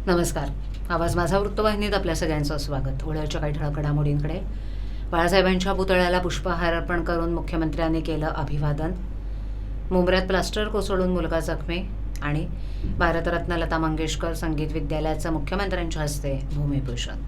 नमस्कार. आवाज माझा वृत्तवाहिनीत आपल्या सगळ्यांचं स्वागत. ओळ्याच्या काही ठळक घडामोडींकडे. बाळासाहेबांच्या पुतळ्याला पुष्पहार अर्पण करून मुख्यमंत्र्यांनी केलं अभिवादन. मुंबऱ्यात प्लास्टर कोसळून मुलगा जखमी आणि भारतरत्न लता मंगेशकर संगीत विद्यालयाचं मुख्यमंत्र्यांच्या हस्ते भूमिपूजन.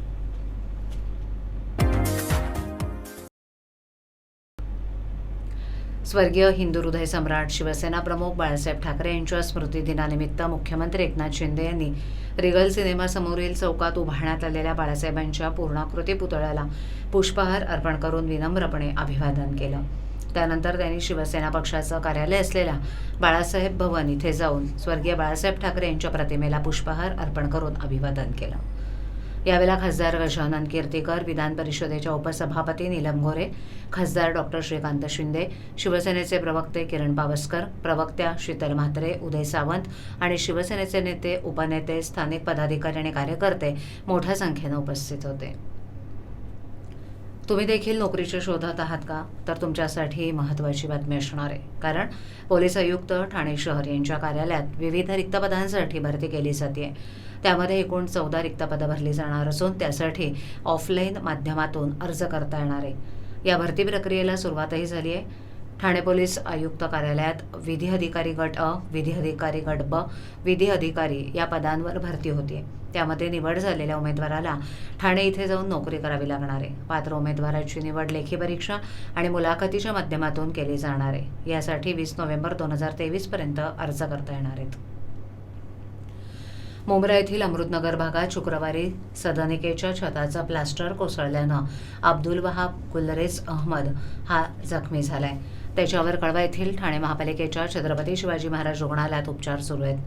स्वर्गीय हिंदू हृदय सम्राट शिवसेना प्रमुख बाळासाहेब ठाकरे यांच्या स्मृतिदिनानिमित्त मुख्यमंत्री एकनाथ शिंदे यांनी रिगल सिनेमासमोरील चौकात उभारण्यात आलेल्या बाळासाहेबांच्या पूर्णाकृती पुतळ्याला पुष्पहार अर्पण करून विनम्रपणे अभिवादन केलं. त्यानंतर त्यांनी शिवसेना पक्षाचं कार्यालय असलेल्या बाळासाहेब भवन इथे जाऊन स्वर्गीय बाळासाहेब ठाकरे यांच्या प्रतिमेला पुष्पहार अर्पण करून अभिवादन केलं. यावेळेला खासदार गजानन कीर्तीकर, विधान परिषदेच्या उपसभापती नीलम गोरे, खासदार डॉक्टर श्रीकांत शिंदे, शिवसेनेचे प्रवक्ते किरण पावसकर, प्रवक्त्या शीतल म्हात्रे, उदय सावंत आणि शिवसेनेचे नेते, उपनेते, स्थानिक पदाधिकारी आणि कार्यकर्ते मोठ्या संख्येनं उपस्थित होते. तुम्ही देखील नोकरीच्या शोधात आहात का? तर तुमच्यासाठी महत्त्वाची बातमी असणार आहे. कारण पोलीस आयुक्त ठाणे शहर यांच्या कार्यालयात विविध रिक्त पदांसाठी भरती केली जाते. त्यामध्ये एकूण 14 रिक्त पदं भरली जाणार असून त्यासाठी ऑफलाईन माध्यमातून अर्ज करता येणार आहे. या भरती प्रक्रियेला सुरुवातही झाली आहे. ठाणे पोलीस आयुक्त कार्यालयात विधी अधिकारी गट अ, विधी अधिकारी गट ब, विधी अधिकारी या पदांवर भरती होती. त्यामध्ये निवड झालेल्या उमेदवाराला ठाणे इथे जाऊन नोकरी करावी लागणार आहे. पात्र उमेदवाराची निवड लेखी परीक्षा आणि मुलाखतीच्या माध्यमातून केली जाणार आहे. यासाठी 20 नोव्हेंबर 2023 पर्यंत अर्ज करता येणार आहेत. मुंब्रा येथील अमृतनगर भागात शुक्रवारी सदनिकेच्या छताचं प्लास्टर कोसळल्यानं अब्दुल वहाब गुलरेज अहमद हा जखमी झालाय. त्याच्यावर कळवा येथील ठाणे महापालिकेच्या छत्रपती शिवाजी महाराज रुग्णालयात उपचार सुरू आहेत.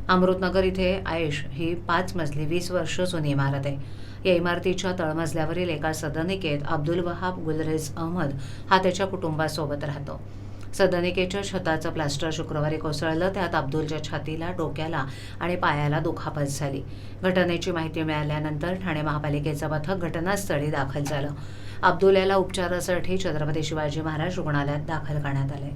अमृतनगर इथे आयेश ही 5 मजली 20 वर्ष जुनी इमारत आहे. या इमारतीच्या तळमजल्यावरील एका सदनिकेत अब्दुल वहाब गुलरेज अहमद हा त्याच्या कुटुंबासोबत राहतो. सदनिकेच्या छताचं प्लास्टर शुक्रवारी कोसळलं. त्यात अब्दुलच्या छातीला, डोक्याला आणि पायाला दुखापत झाली. घटनेची माहिती मिळाल्यानंतर ठाणे महापालिकेचं पथक घटनास्थळी दाखल झालं. अब्दुल याला उपचारासाठी छत्रपती शिवाजी महाराज रुग्णालयात दाखल करण्यात आले.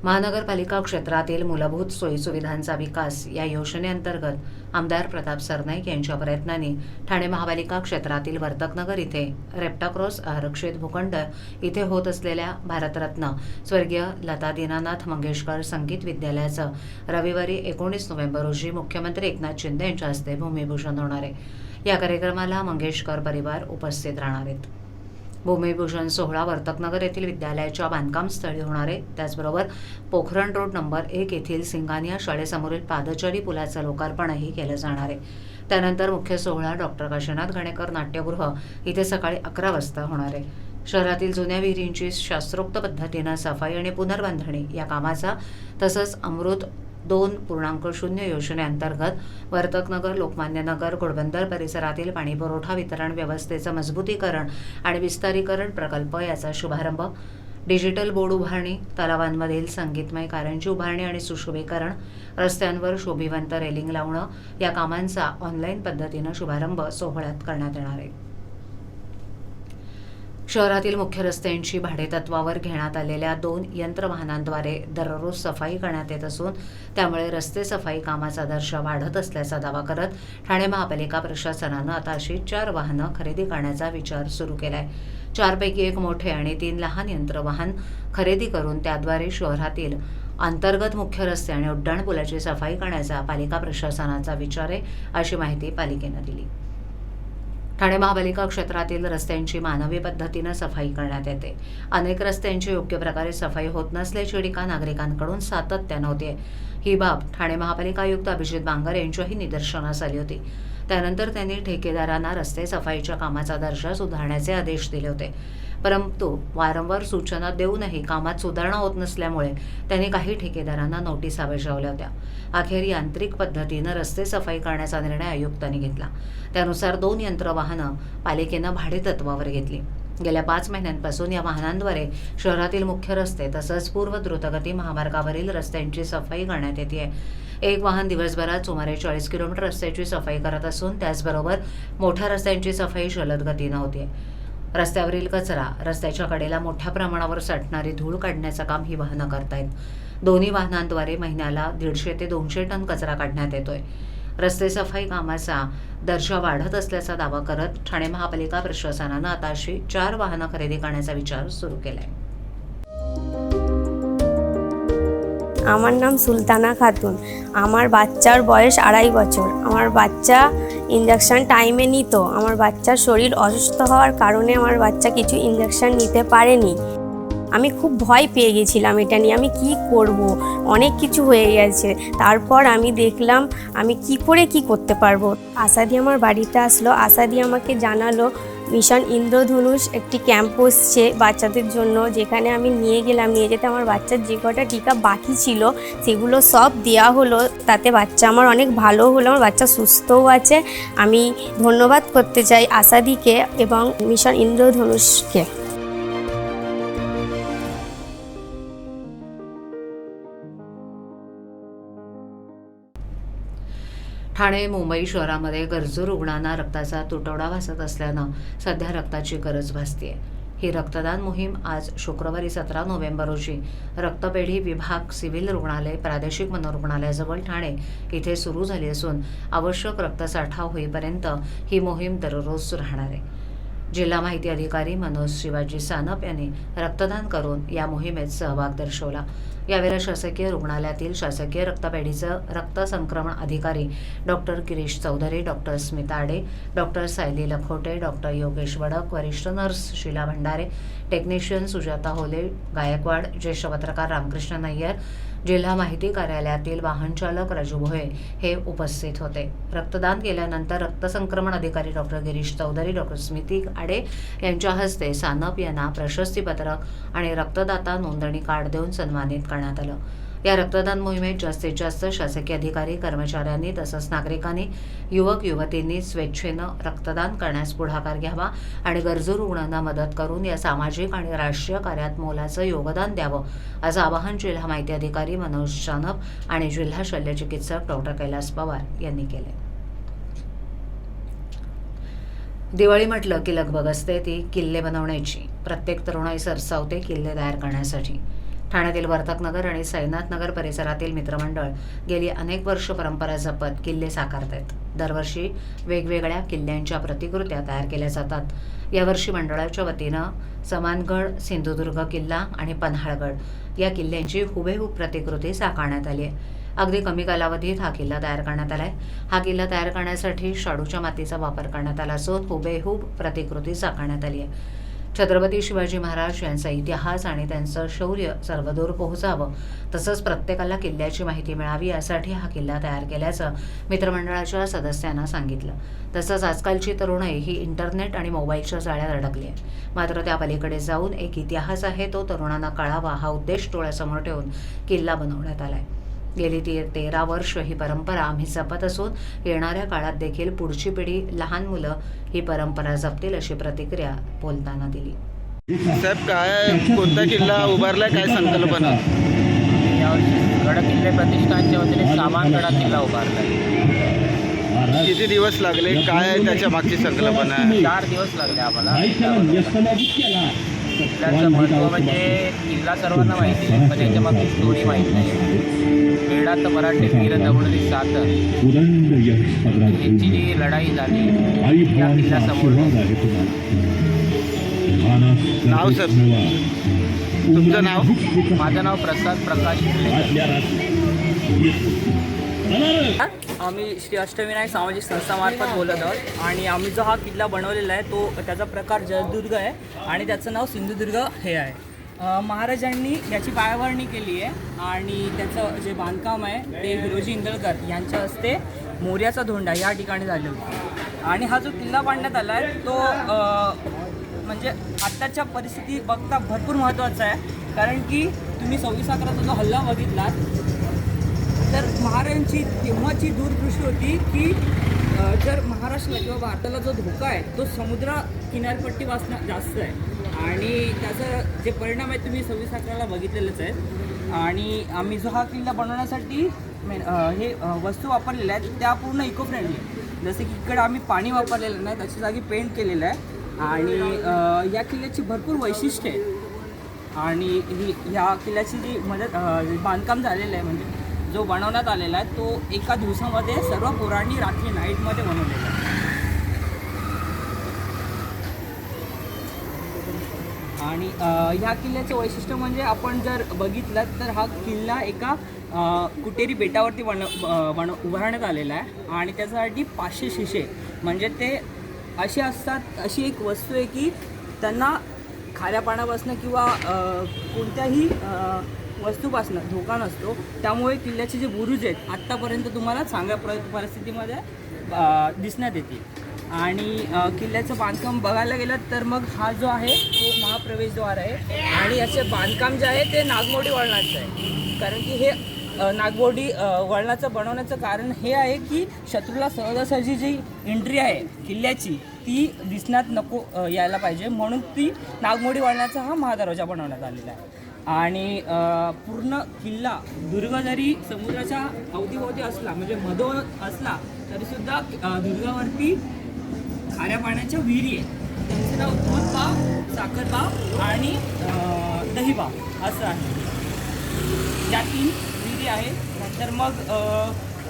महानगरपालिका क्षेत्रातील मूलभूत सोयीसुविधांचा विकास या योजनेअंतर्गत आमदार प्रताप सरनाईक यांच्या प्रयत्नांनी ठाणे महापालिका क्षेत्रातील वर्तकनगर इथे रेप्टाक्रॉस आरक्षित भूखंड इथे होत असलेल्या भारतरत्न स्वर्गीय लता दीनानाथ मंगेशकर संगीत विद्यालयाचं रविवारी 19 नोव्हेंबर रोजी मुख्यमंत्री एकनाथ शिंदे यांच्या हस्ते भूमिपूजन होणार आहे. या कार्यक्रमाला मंगेशकर परिवार उपस्थित राहणार आहेत. भूमिपूजन सोहळा वर्तकनगर येथील विद्यालयाच्या बांधकामस्थळी होणार आहे. त्याचबरोबर पोखरण रोड नंबर 1 येथील सिंगानिया शाळेसमोरील पादचारी पुलाचं लोकार्पणही केलं जाणार आहे. त्यानंतर मुख्य सोहळा डॉक्टर काशीनाथ घाणेकर नाट्यगृह इथे सकाळी 11 वाजता होणार आहे. शहरातील जुन्या विहिरींची शास्त्रोक्त पद्धतीनं सफाई आणि पुनर्बांधणी या कामाचा तसंच अमृत 2.0 योजनेअंतर्गत वर्तकनगर, लोकमान्य नगर, घोडबंदर परिसरातील पाणीपुरवठा वितरण व्यवस्थेचं मजबूतीकरण आणि विस्तारीकरण प्रकल्प याचा शुभारंभ, डिजिटल बोर्ड उभारणी, तलावांमधील संगीतमय कारंजी उभारणी आणि सुशोभीकरण, रस्त्यांवर शोभिवंत रेलिंग लावणं या कामांचा ऑनलाईन पद्धतीनं शुभारंभ सोहळ्यात करण्यात येणार आहे. शहरातील मुख्य रस्त्यांची भाडेतत्वावर घेण्यात आलेल्या 2 यंत्रवाहनांद्वारे दररोज सफाई करण्यात येत असून त्यामुळे रस्ते सफाई कामाचा दर्जा वाढत असल्याचा दावा करत ठाणे महापालिका प्रशासनानं आता अशी 4 वाहनं खरेदी करण्याचा विचार सुरू केलाय. 4 पैकी 1 मोठे आणि 3 लहान यंत्रवाहन खरेदी करून त्याद्वारे शहरातील अंतर्गत मुख्य रस्ते आणि उड्डाणपुलाची सफाई करण्याचा पालिका प्रशासनाचा विचार आहे, अशी माहिती पालिकेनं दिली. ठाणे महापालिका क्षेत्रातील रस्त्यांची मानवी पद्धतीनं सफाई करण्यात येते. अनेक रस्त्यांची योग्य प्रकारे सफाई होत नसल्याची टीका नागरिकांकडून सातत्यानं होते. ही बाब ठाणे महापालिका आयुक्त अभिजित बांगर यांच्याही निदर्शनास आली होती. त्यानंतर त्यांनी ठेकेदारांना रस्ते सफाईच्या कामाचा दर्जा सुधारण्याचे आदेश दिले होते. परंतु वारंवार सूचना देऊनही कामात सुधारणा होत नसल्यामुळे त्यांनी काही ठेकेदारांना नोटीसा बजावल्या होत्या. अखेर यांत्रिक पद्धतीनं रस्ते सफाई करण्याचा निर्णय आयुक्तांनी घेतला. त्यानुसार 2 यंत्रवाहनं पालिकेनं भाडेतत्वावर घेतली. गेल्या 5 महिन्यांपासून या वाहनांद्वारे शहरातील मुख्य रस्ते तसंच पूर्व द्रुतगती महामार्गावरील रस्त्यांची सफाई करण्यात येते. एक वाहन दिवसभरात सुमारे 40 किलोमीटर रस्त्याची सफाई करत असून त्याचबरोबर मोठ्या रस्त्यांची सफाई जलद गतीनं होते. रस्त्यावरील कचरा, रस्त्याच्या कडेला मोठ्या प्रमाणावर साठणारी धूळ काढण्याचं काम ही वाहनं करतायत. दोन्ही वाहनांद्वारे महिन्याला 150 ते 200 टन कचरा काढण्यात येतोय. रस्ते सफाई कामाचा दर्जा वाढत असल्याचा दावा करत ठाणे महापालिका प्रशासनानं आता अशी 4 वाहनं खरेदी करण्याचा विचार सुरू केलाय। আমার নাম সুলতানা খাতুন। আমার বাচ্চার বয়স 2.5 বছর। আমার বাচ্চা ইনজেকশন টাইমে নিত। আমার বাচ্চার শরীর অসুস্থ হওয়ার কারণে আমার বাচ্চা কিছু ইনজেকশন নিতে পারেনি। আমি খুব ভয় পেয়ে গেছিলাম এটা নিয়ে, আমি কি করব, অনেক কিছু হয়ে গেছে। তারপর আমি দেখলাম আমি কি করে কি করতে পারবো। আশাদি আমার বাড়িতে আসলো, আশাদি আমাকে জানালো মিশন ইন্দ্রধনুষ একটি ক্যাম্প বসছে বাচ্চাদের জন্য, যেখানে আমি নিয়ে গেলাম। নিয়ে যেতে আমার বাচ্চার যে কটা টিকা বাকি ছিল সেগুলো সব দেওয়া হলো, তাতে বাচ্চা আমার অনেক ভালো হলো, আমার বাচ্চা সুস্থও আছে। আমি ধন্যবাদ করতে চাই আশাদিকে এবং মিশন ইন্দ্রধনুষকে। ठाणे मुंबई शहरामध्ये गरजू रुग्णांना रक्ताचा तुटवडा भासत असल्यानं सध्या रक्ताची गरज भासतेय। ही रक्तदान मोहीम आज शुक्रवारी 17 नोव्हेंबर रोजी रक्तपेढी विभाग सिव्हिल रुग्णालय प्रादेशिक मनोरुग्णालयाजवळ ठाणे इथे सुरू झाली असून आवश्यक रक्तसाठा होईपर्यंत ही मोहीम दररोज राहणार आहे। जिल्हा माहिती अधिकारी मनोज शिवाजी सानप यांनी रक्तदान करून या मोहिमेत सहभाग दर्शवला। यावेळेला शासकीय रुग्णालयातील शासकीय रक्तपेढीचं रक्त संक्रमण अधिकारी डॉक्टर गिरीश चौधरी, डॉक्टर स्मिता आडे, डॉक्टर सायली लखोटे, डॉक्टर योगेश वडक, वरिष्ठ नर्स शीला भंडारे, टेक्निशियन सुजाता होले गायकवाड, ज्येष्ठ पत्रकार रामकृष्ण नय्यर, जिल्हा माहिती कार्यालयातील वाहन चालक राजू भोये हे उपस्थित होते। रक्तदान केल्यानंतर रक्त संक्रमण अधिकारी डॉक्टर गिरीश चौधरी, डॉक्टर स्मिती आडे यांच्या हस्ते सानप यांना प्रशस्तीपत्रक आणि रक्तदाता नोंदणी कार्ड देऊन सन्मानित करण्यात आलं। या रक्तदान मोहिमेत जास्तीत जास्त शासकीय अधिकारी, कर्मचाऱ्यांनी तसंच नागरिकांनी, युवक युवतींनी स्वेच्छेनं रक्तदान करण्यास पुढाकार घ्यावा आणि गरजू रुग्णांना मदत करून या सामाजिक आणि राष्ट्रीय कार्यात मोलाचं योगदान द्यावं असं आवाहन जिल्हा माहिती अधिकारी मनोज सानप आणि जिल्हा शल्यचिकित्सक डॉक्टर कैलास पवार यांनी केले। दिवाळी म्हटलं की लगबग असते ती किल्ले बनवण्याची। प्रत्येक तरुणाई सरसावते किल्ले तयार करण्यासाठी। ठाण्यातील वर्तकनगर आणि साईनाथनगर परिसरातील मित्रमंडळ गेली अनेक वर्ष परंपरा जपत किल्ले साकारत आहेत। दरवर्षी वेगवेगळ्या किल्ल्यांच्या प्रतिकृत्या तयार केल्या जातात। यावर्षी मंडळाच्या वतीनं समानगड, सिंधुदुर्ग किल्ला आणि पन्हाळगड या किल्ल्यांची हुबेहूब प्रतिकृती साकारण्यात आली आहे। अगदी कमी कालावधीत हा किल्ला तयार करण्यात आलाय। हा किल्ला तयार करण्यासाठी शाडूच्या मातीचा वापर करण्यात आला असून हुबेहूब प्रतिकृती साकारण्यात आली आहे। छत्रपती शिवाजी महाराज यांचा इतिहास आणि त्यांचं शौर्य सर्वदूर पोहोचावं, तसंच प्रत्येकाला किल्ल्याची माहिती मिळावी यासाठी हा किल्ला तयार केल्याचं मित्रमंडळाच्या सदस्यांना सांगितलं। तसंच आजकालची तरुणाई ही इंटरनेट आणि मोबाईलच्या जाळ्यात अडकली आहे। मात्र त्या पलीकडे जाऊन एक इतिहास आहे तो तरुणांना कळावा हा उद्देश डोळ्यासमोर ठेवून किल्ला बनवण्यात आलाय। गेली 13 वर्ष ही परंपरा आम्ही जपत असून येणाऱ्या काळात देखील पुढची पिढी, लहान मुलं ही परंपरा जपतील अशी प्रतिक्रिया बोलताना दिली। साहेब, काय कोणता किल्ला उभारलाय, काय संकल्पना? यावर्षी गड किल्ले प्रतिष्ठानच्या वतीने सामानगडा किल्ला उभारला। किती दिवस लागले, काय त्याच्या मागची संकल्पना? 4 दिवस लागले आम्हाला। किल्ल्याचं महत्त्व म्हणजे किल्ला सर्वांना माहिती आहे, पण याच्या मागची स्टोरी माहीत नाही। वेळात मराठी वीर दगडोली सात यांची जी लढाई झाली या किल्ल्यासमोर। नाव सर, तुमचं नाव? माझं नाव प्रसाद प्रकाश। आम्ही श्री अष्टविनायक सामाजिक संस्थामार्फत बोलत आहोत आणि आम्ही जो हा किल्ला बनवलेला आहे तो त्याचा प्रकार जयदुर्ग आहे आणि त्याचं नाव सिंधुदुर्ग हे आहे। महाराजांनी याची पायाभरणी केली आहे आणि त्याचं जे बांधकाम आहे ते हिरोजी इंदळकर यांच्या हस्ते मोर्याचा धोंडा या ठिकाणी झालं होतं। आणि हा जो किल्ला बांधण्यात आला आहे तो म्हणजे आत्ताच्या परिस्थिती बघता भरपूर महत्त्वाचा आहे, कारण की तुम्ही 26/11चा जो हल्ला बघितलात तर महाराजांची तेव्हाची दूरदृष्टी होती की जर महाराष्ट्राला किंवा भारताला जो धोका आहे तो समुद्र किनारपट्टीपासून जास्त आहे आणि त्याचा जे परिणाम आहे तुम्ही 26/11ला बघितलेलेच आहेत। आणि आम्ही जो हा किल्ला बनवण्यासाठी हे वस्तू वापरलेल्या आहेत त्या पूर्ण इको फ्रेंडली आहे। जसे की इकडे आम्ही पाणी वापरलेलं नाही, त्याची जागी पेंट केलेलं आहे आणि या किल्ल्याची भरपूर वैशिष्ट्ये आहेत। आणि ह्या किल्ल्याची जी बांधकाम झालेलं आहे म्हणजे जो बनवण्यात आलेला आहे तो एका दिवसामध्ये सर्व पोरांनी रात्री नाईटमध्ये बनवलेला आहे. आणि ह्या किल्ल्याचं वैशिष्ट्य म्हणजे आपण जर बघितलं तर हा किल्ला एका कुटेरी बेटावरती उभारण्यात आलेला आहे आणि त्याच्यासाठी 500 शिसे म्हणजे ते असे असतात, अशी एक वस्तू आहे की त्यांना खाऱ्या पाण्यापासून किंवा कोणत्याही वस्तूपासून धोका नसतो. त्यामुळे किल्ल्याचे जे बुरुज आहेत आत्तापर्यंत तुम्हाला चांगल्या परिस्थितीमध्ये दिसण्यात येतील. आणि किल्ल्याचं बांधकाम बघायला गेलं तर मग हा जो आहे तो महाप्रवेशद्वार आहे आणि याचे बांधकाम जे आहे ते नागमोडी वळणाचं आहे. कारण की हे नागमोडी वळणाचं बनवण्याचं कारण हे आहे की शत्रूला सहजासहजी जी एंट्री आहे किल्ल्याची ती दिसण्यात नको यायला पाहिजे, म्हणून ती नागमोडी वळणाचा हा महादरवाजा बनवण्यात आलेला आहे. आणि पूर्ण किल्ला दुर्ग जरी समुद्राच्या अवतीभोवती असला म्हणजे मधोमध असला तरीसुद्धा दुर्गावरती खाऱ्या पाण्याच्या विहिरी आहे. त्यांचं नाव दूधबाव, साखरबाव आणि दहीबाव असं आहे. या 3 विहिरी आहेत. तर मग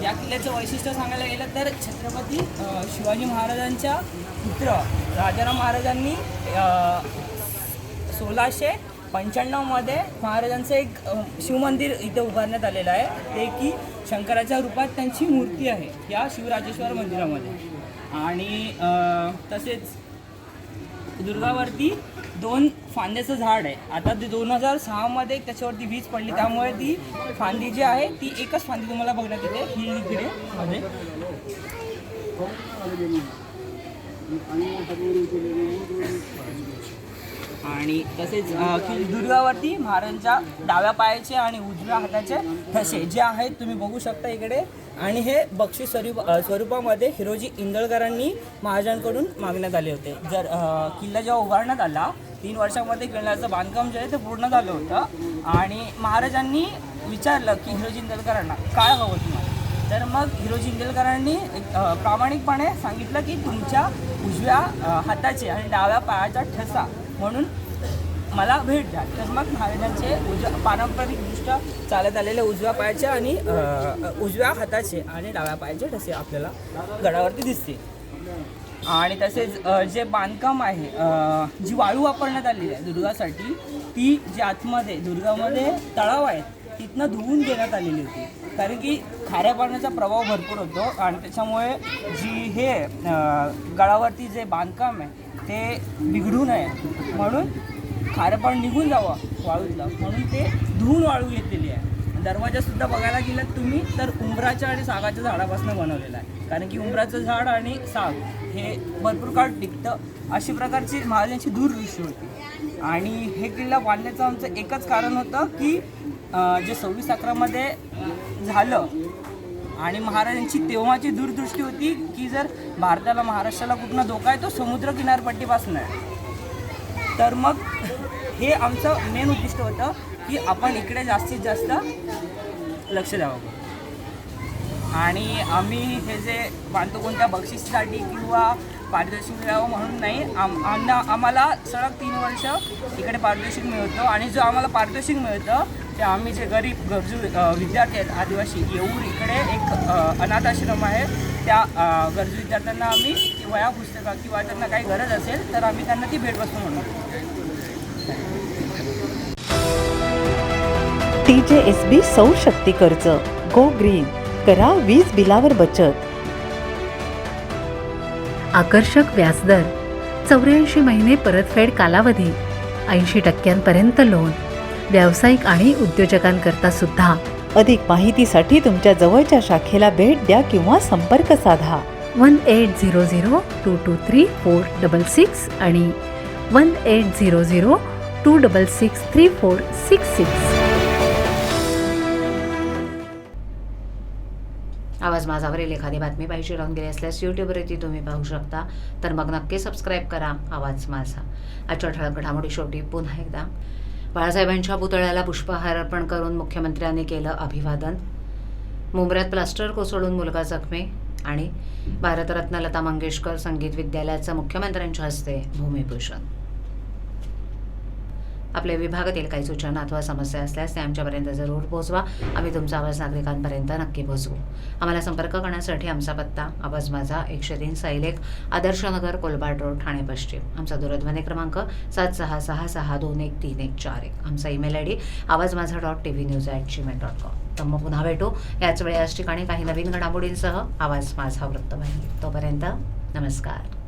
या किल्ल्याचं वैशिष्ट्य सांगायला गेलं तर छत्रपती शिवाजी महाराजांच्या पुत्र राजाराम महाराजांनी 1695मध्ये महाराजांचं एक शिवमंदिर इथे उभारण्यात आलेलं आहे. ते की शंकराच्या रूपात त्यांची मूर्ती आहे या शिवराजेश्वर मंदिरामध्ये. आणि तसेच दुर्गावरती 2 फांद्याचं झाड आहे. आता ते 2006मध्ये त्याच्यावरती वीज पडली त्यामुळे ती फांदी जी आहे ती एकच फांदी तुम्हाला बघण्यात येते ही इकडे मध्ये. आणि तसेच दुर्गावरती महाराजांच्या डाव्या पायाचे आणि उजव्या हाताचे ठसे जे आहेत तुम्ही बघू शकता इकडे. आणि हे बक्षीस स्वरूपामध्ये हिरोजी इंदळकरांनी महाराजांकडून मागण्यात आले होते. जर किल्ला जेव्हा उभारण्यात आला 3 वर्षामध्ये किल्ल्याचं बांधकाम जे आहे ते पूर्ण झालं होतं आणि महाराजांनी विचारलं की हिरोजी इंदळकरांना काय हवं तुम्हाला. तर मग हिरोजी इंदळकरांनी प्रामाणिकपणे सांगितलं की तुमच्या उजव्या हाताचे आणि डाव्या पायाचा ठसा म्हणून मला भेट द्या. तर मग महाराजांचे पारंपरिकदृष्ट्या चालत आलेले उजव्या पायाचे आणि उजव्या हाताचे आणि डाव्या पायाचे ठसे आपल्याला गडावरती दिसते. आणि तसेच जे बांधकाम आहे जी वाळू वापरण्यात आलेली आहे दुर्गासाठी ती जी आतमध्ये दुर्गामध्ये तळाव आहे तिथनं धुवून देण्यात आलेली होती. कारण की खाऱ्या पाण्याचा प्रभाव भरपूर होतो आणि त्याच्यामुळे जी हे गडावरती जे बांधकाम आहे ते बिघडू नये म्हणून खारं पाणी निघून जावं वाळूतलं म्हणून ते धुवून वाळू घेतलेली आहे. दरवाजासुद्धा बघायला गेलात तुम्ही तर उंबराच्या आणि सागाच्या झाडापासून बनवलेला आहे. कारण की उंबराचं झाड आणि साग हे भरपूर काळ टिकतं अशी प्रकारची महाराजांची दूरदृष्टी होती. आणि हे किल्ला बांधण्याचं आमचं एकच कारण होतं की जे 26/11मध्ये झालं आणि महाराजांची तेव्हाची दूरदृष्टी होती की जर भारताला महाराष्ट्राला कुठला धोका आहे तो समुद्र किनारपट्टीपासून आहे. तर मग हे आमचं मेन उद्दिष्ट होतं की आपण इकडे जास्तीत जास्त लक्ष द्यावं. आणि आम्ही हे जे बांधतो कोणत्या बक्षिसासाठी किंवा पारितोषिक मिळावं म्हणून नाही. आम्हाला सलग 3 वर्ष इकडे पारितोषिक मिळतं आणि जो आम्हाला पारितोषिक मिळतं ते आम्ही जे गरीब गरजू विद्यार्थी आहेत आदिवासी येऊर इकडे एक अनाथ आश्रम आहे त्या गरजू विद्यार्थ्यांना आम्ही वह्या पुस्तकं किंवा त्यांना काही गरज असेल तर आम्ही त्यांना ती भेटवस्तू म्हणतो. TJSB सौर शक्ती कर्ज गो ग्रीन करा वीज बिलावर बचत. आकर्षक व्याजदर, 84 महिने परतफेड कालावधी, 80% लोन, व्यावसायिक आणि उद्योजकांकरता सुद्धा. अधिक माहितीसाठी तुमच्या जवळच्या शाखेला भेट द्या किंवा संपर्क साधा. 1800-223-466 आणि 1800-266-3466. आवाज माझावरील एखादी बातमी पाहिजे राहून गेली असल्यास यूट्यूबवरती तुम्ही पाहू शकता. तर मग नक्की सबस्क्राईब करा आवाज माझा. आजच्या ठळक घडामोडी शेवटी पुन्हा एकदा बाळासाहेबांच्या पुतळ्याला पुष्पहार अर्पण करून मुख्यमंत्र्यांनी केलं अभिवादन. मुंबऱ्यात प्लास्टर कोसळून मुलगा जखमी आणि भारतरत्न लता मंगेशकर संगीत विद्यालयाचं मुख्यमंत्र्यांच्या हस्ते भूमिपूजन. आपल्या विभागातील काही सूचना अथवा समस्या असल्यास त्या आमच्यापर्यंत जरूर पोहोचवा. आम्ही तुमचा आवाज नागरिकांपर्यंत नक्की पोहोचवू. आम्हाला संपर्क करण्यासाठी आमचा पत्ता आवाज माझा 103 साई आदर्श नगर कोलबाड रोड ठाणे पश्चिम. आमचा दूरध्वनी क्रमांक 7666213141. आमचा ईमेल ID awazmaza.tvnews@gmail.com. तर मग पुन्हा भेटू याच वेळी याच ठिकाणी काही नवीन घडामोडींसह आवाज माझा वृत्तवाहिनी. तोपर्यंत नमस्कार.